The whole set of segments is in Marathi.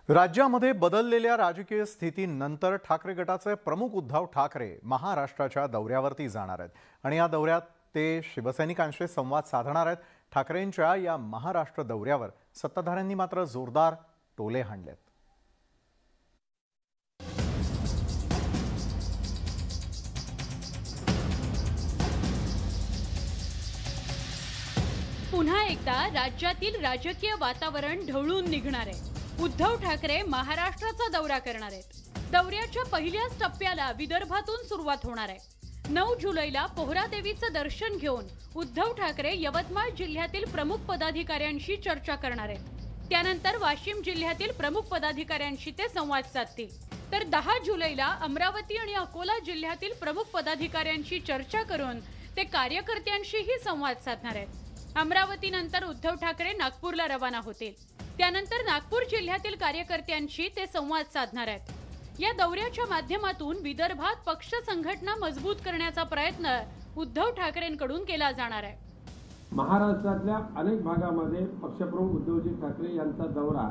राज्यामध्ये बदललेल्या राजकीय स्थितीनंतर ठाकरे गटाचे प्रमुख उद्धव ठाकरे महाराष्ट्राच्या दौऱ्यावरती जाणार आहेत आणि या दौऱ्यात ते शिवसैनिकांशी संवाद साधणार आहेत। ठाकरेंच्या या महाराष्ट्र दौऱ्यावर सत्ताधाऱ्यांनी मात्र जोरदार टोले हाणलेत। पुन्हा एकदा राज्यातील राजकीय वातावरण ढवळून निघणार आहे। उद्धव ठाकरे महाराष्ट्राचा दौरा करणार आहेत। दौऱ्याच्या पहिल्याच टप्प्याला विदर्भातून सुरुवात होणार आहे। 9 जुलैला पोहरादेवीचं दर्शन घेऊन उद्धव ठाकरे यवतमाळ जिल्ह्यातील प्रमुख पदाधिकाऱ्यांशी चर्चा करणार आहेत। त्यानंतर वाशिम जिल्ह्यातील प्रमुख पदाधिकाऱ्यांशी ते संवाद साधतील। तर 10 जुलैला अमरावती आणि अकोला जिल्ह्यातील प्रमुख पदाधिकाऱ्यांशी चर्चा करून ते कार्यकर्त्यांशीही संवाद साधणार आहेत। अमरावतीनंतर उद्धव ठाकरे नागपूरला रवाना होतील। त्यानंतर नागपूर जिल्ह्यातील कार्यकर्त्यांशी ते संवाद साधणार आहेत। या दौऱ्याच्या माध्यमातून विदर्भात पक्ष संघटना मजबूत करण्याचा प्रयत्न उद्धव ठाकरेंकडून केला जाणार आहे। महाराष्ट्रातल्या अनेक भागामध्ये पक्षप्रमुख उद्धवजी ठाकरे यांचा दौरा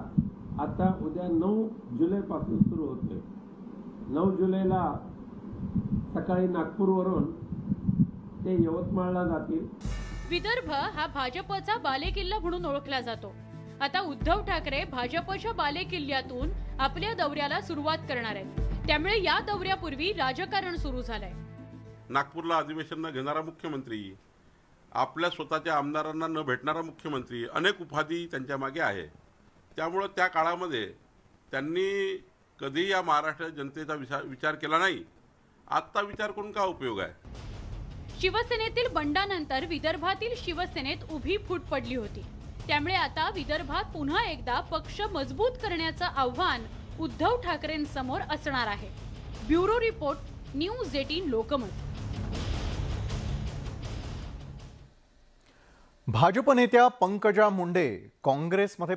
आता उद्या 9 जुलैपासून सुरू होतोय। 9 जुलैला सकाळी नागपूरवरून ते यवतमाळला जातील। विदर्भ हा भाजपचा बालेकिल्ला म्हणून ओळखला जातो। आता उद्धव ठाकरे भाजपच्या बालेकिल्ल्यातून आपल्या दौऱ्याला सुरुवात करणार आहेत। त्यामुळे या दौऱ्यापूर्वी राजकारण सुरू झालंय। नागपूरला अधिवेशन न घेणारा मुख्यमंत्री, आपल्या स्वतःच्या आमदारांना न भेटणारा मुख्यमंत्री, अनेक उपाधी त्यांच्या मागे आहे। त्यामुळे त्या काळामध्ये त्यांनी कधी या महाराष्ट्र जनतेचा विचार केला नाही। आता विचार करून काय उपयोग आहे? शिवसेनेतील बंडानंतर विदर्भातील शिवसेनेत उभी फूट पडली होती। त्यामुळे आता विदर्भात पुन्हा एकदा पक्ष मजबूत करण्याचं आव्हान उद्धव ठाकरेंसमोर असणार आहे। Bureau report, news 18 Lokmat. Bhajap नेत्या पंकजा मुंडे काँग्रेसमध्ये